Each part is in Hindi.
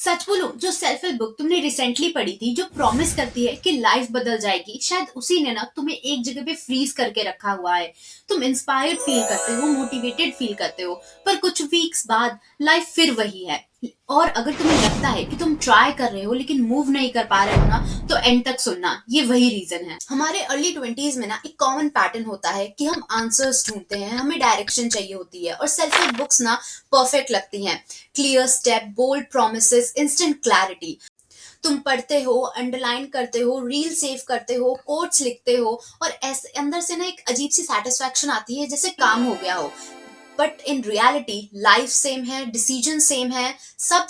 सच बोलूं, जो सेल्फ हेल्प बुक तुमने रिसेंटली पढ़ी थी, जो प्रॉमिस करती है कि लाइफ बदल जाएगी, शायद उसी ने ना तुम्हें एक जगह पे फ्रीज करके रखा हुआ है। तुम इंस्पायर्ड फील करते हो, मोटिवेटेड फील करते हो, पर कुछ वीक्स बाद लाइफ फिर वही है। और अगर तुम्हें लगता है कि तुम ट्राई कर रहे हो लेकिन मूव नहीं कर पा रहे हो ना, तो एंड तक सुनना, ये वही रीजन है। हमारे अर्ली 20s में ना एक कॉमन पैटर्न होता है कि हम आंसर्स ढूंढते हैं, हमें डायरेक्शन चाहिए होती है, और सेल्फ हेल्प बुक्स ना परफेक्ट लगती हैं। Clear step, bold promises, instant clarity. तुम पढ़ते हो, अंडरलाइन करते हो, रील सेव करते हो, कोट्स लिखते हो, और ऐसे अंदर से ना एक अजीब सी सेटिस्फैक्शन आती है, जैसे काम हो गया हो। But in reality life same है, डिसीजन सेम है, सब।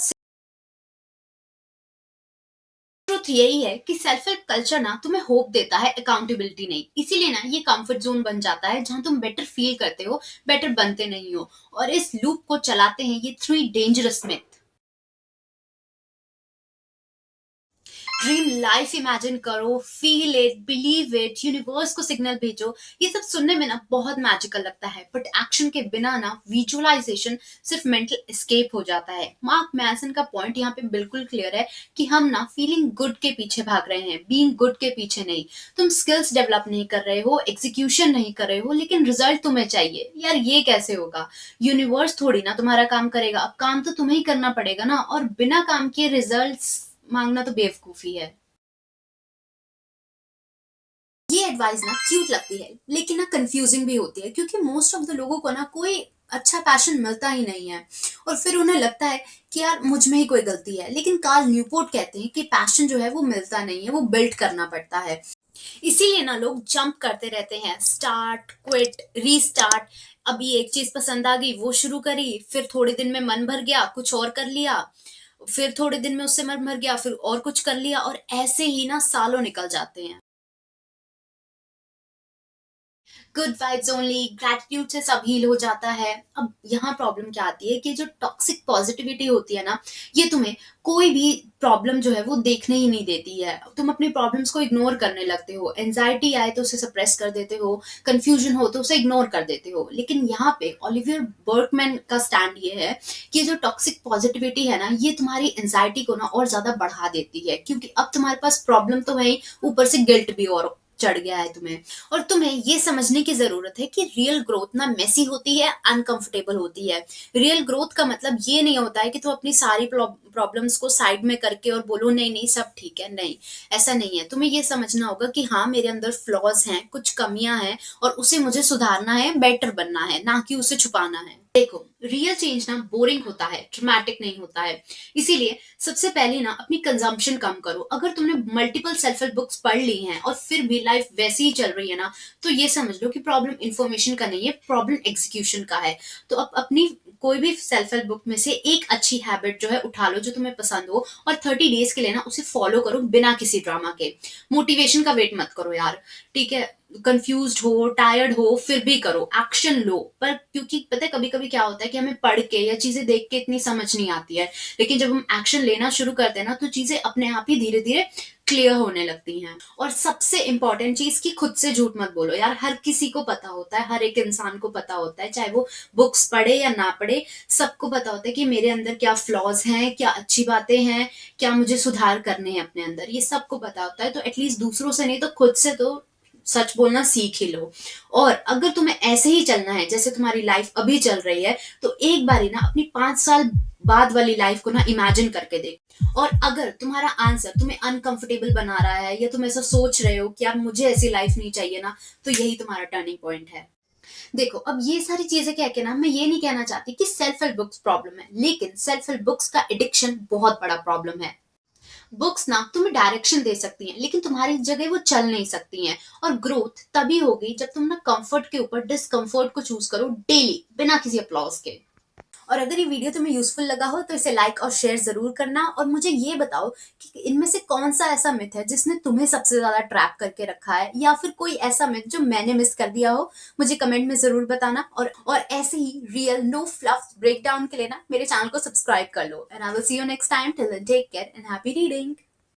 ट्रुथ यही है कि सेल्फ हेल्प कल्चर ना तुम्हें होप देता है, अकाउंटेबिलिटी नहीं। इसीलिए ना ये कंफर्ट जोन बन जाता है, जहां तुम बेटर फील करते हो, बेटर बनते नहीं हो। और इस लूप को चलाते हैं ये three dangerous myth. Dream life imagine करो, feel it, believe it, universe को सिग्नल भेजो। ये सब सुनने में ना बहुत मैजिकल लगता है, बट एक्शन के बिना ना विजुअलाइजेशन सिर्फ मेंटल एस्केप हो जाता है। मार्क मैसन का पॉइंट यहाँ पे बिल्कुल क्लियर है कि हम ना फीलिंग गुड के पीछे भाग रहे हैं, बीइंग गुड के पीछे नहीं। तुम स्किल्स डेवलप नहीं कर रहे हो, एग्जीक्यूशन नहीं कर रहे हो, लेकिन रिजल्ट तुम्हें चाहिए। यार ये कैसे होगा? यूनिवर्स थोड़ी ना तुम्हारा काम करेगा, अब काम तो तुम्हें ही करना पड़ेगा ना। और बिना काम किए रिजल्ट्स मांगना तो बेवकूफी है। ये एडवाइस ना क्यूट लगती है, लेकिन ना कंफ्यूजिंग भी होती है, क्योंकि मोस्ट ऑफ द लोगों को ना कोई अच्छा पैशन मिलता ही नहीं है, और फिर उन्हें लगता है कि यार मुझ में ही कोई गलती है। लेकिन कार्ल न्यूपोर्ट कहते हैं कि पैशन जो है वो मिलता नहीं है, वो बिल्ड करना पड़ता है। इसीलिए ना लोग जंप करते रहते हैं, स्टार्ट, क्विट, रीस्टार्ट। अभी एक चीज पसंद आ गई, वो शुरू करी, फिर थोड़े दिन में मन भर गया, कुछ और कर लिया, फिर थोड़े दिन में उससे मन भर गया, फिर और कुछ कर लिया, और ऐसे ही ना सालों निकल जाते हैं। गुड वाइब्स ओनली, ग्रैटिट्यूड से सब हील हो जाता है। अब यहाँ प्रॉब्लम क्या आती है कि जो टॉक्सिक पॉजिटिविटी होती है ना, ये तुम्हें कोई भी प्रॉब्लम जो है वो देखने ही नहीं देती है। तुम अपनी प्रॉब्लम्स को इग्नोर करने लगते हो, एंजाइटी आए तो उसे सप्रेस कर देते हो, कंफ्यूजन हो तो उसे इग्नोर कर देते हो। लेकिन यहाँ पे ओलिवियर बर्कमैन का स्टैंड ये है कि जो टॉक्सिक पॉजिटिविटी है ना, ये तुम्हारी एंजाइटी को ना और ज्यादा बढ़ा देती है, क्योंकि अब तुम्हारे पास प्रॉब्लम तो है ही, ऊपर से गिल्ट भी और चढ़ गया है तुम्हें। और तुम्हें ये समझने की जरूरत है कि रियल ग्रोथ ना मेसी होती है, अनकंफर्टेबल होती है। रियल ग्रोथ का मतलब ये नहीं होता है कि तुम अपनी सारी प्रॉब्लम्स को साइड में करके और बोलो नहीं नहीं सब ठीक है। नहीं, ऐसा नहीं है। तुम्हें ये समझना होगा कि हाँ, मेरे अंदर फ्लॉज हैं, कुछ कमियां हैं, और उसे मुझे सुधारना है, बेटर बनना है, ना कि उसे छुपाना है। देखो, रियल चेंज ना बोरिंग होता है, ड्रामेटिक नहीं होता है। इसीलिए सबसे पहले ना अपनी कंजम्पशन कम करो। अगर तुमने मल्टीपल सेल्फ हेल्प बुक्स पढ़ ली हैं और फिर भी लाइफ वैसी ही चल रही है ना, तो ये समझ लो कि प्रॉब्लम इंफॉर्मेशन का नहीं है, प्रॉब्लम एग्जीक्यूशन का है। तो अब अपनी कोई भी सेल्फ हेल्प बुक में से एक अच्छी हैबिट जो है उठा लो, जो तुम्हें पसंद हो, और 30 डेज के लिए ना उसे फॉलो करो, बिना किसी ड्रामा के। मोटिवेशन का वेट मत करो यार, ठीक है? कंफ्यूज हो, टायर्ड हो, फिर भी करो, एक्शन लो। पर क्योंकि पता है कभी कभी क्या होता है कि हमें पढ़ के या चीजें देख के इतनी समझ नहीं आती है, लेकिन जब हम एक्शन लेना शुरू करते हैं ना, तो चीजें अपने आप ही धीरे धीरे क्लियर होने लगती हैं। और सबसे इंपॉर्टेंट चीज कि खुद से झूठ मत बोलो यार। हर किसी को पता होता है, हर एक इंसान को पता होता है, चाहे वो बुक्स पढ़े या ना पढ़े, सबको पता होता है कि मेरे अंदर क्या फ्लॉज हैं, क्या अच्छी बातें हैं, क्या मुझे सुधार करने हैं अपने अंदर। ये सबको पता होता है, तो एटलीस्ट दूसरों से नहीं तो खुद से तो सच बोलना सीख ही लो। और अगर तुम्हें ऐसे ही चलना है जैसे तुम्हारी लाइफ अभी चल रही है, तो एक बारी ना अपनी 5 साल बाद वाली लाइफ को ना इमेजिन करके देख। और अगर तुम्हारा आंसर तुम्हें अनकंफर्टेबल बना रहा है, या तुम ऐसा सोच रहे हो कि यार मुझे ऐसी लाइफ नहीं चाहिए ना, तो यही तुम्हारा टर्निंग पॉइंट है। देखो, अब ये सारी चीजें कह के ना मैं ये नहीं कहना चाहती कि सेल्फ हेल्प बुक्स प्रॉब्लम है, लेकिन सेल्फ हेल्प बुक्स का एडिक्शन बहुत बड़ा प्रॉब्लम है। बुक्स ना तुम्हें डायरेक्शन दे सकती हैं, लेकिन तुम्हारी जगह वो चल नहीं सकती हैं। और ग्रोथ तभी होगी जब तुम ना कंफर्ट के ऊपर डिस्कंफर्ट को चूज करो डेली, बिना किसी अप्लॉज के। और अगर ये वीडियो तुम्हें यूजफुल लगा हो तो इसे लाइक और शेयर जरूर करना, और मुझे ये बताओ कि इनमें से कौन सा ऐसा मिथ है जिसने तुम्हें सबसे ज्यादा ट्रैप करके रखा है, या फिर कोई ऐसा मिथ जो मैंने मिस कर दिया हो। मुझे कमेंट में जरूर बताना। और ऐसे ही real no fluff breakdown के लिए ना मेरे चैनल को सब्सक्राइब कर लो। And I will see you next time. Till then take care and happy reading.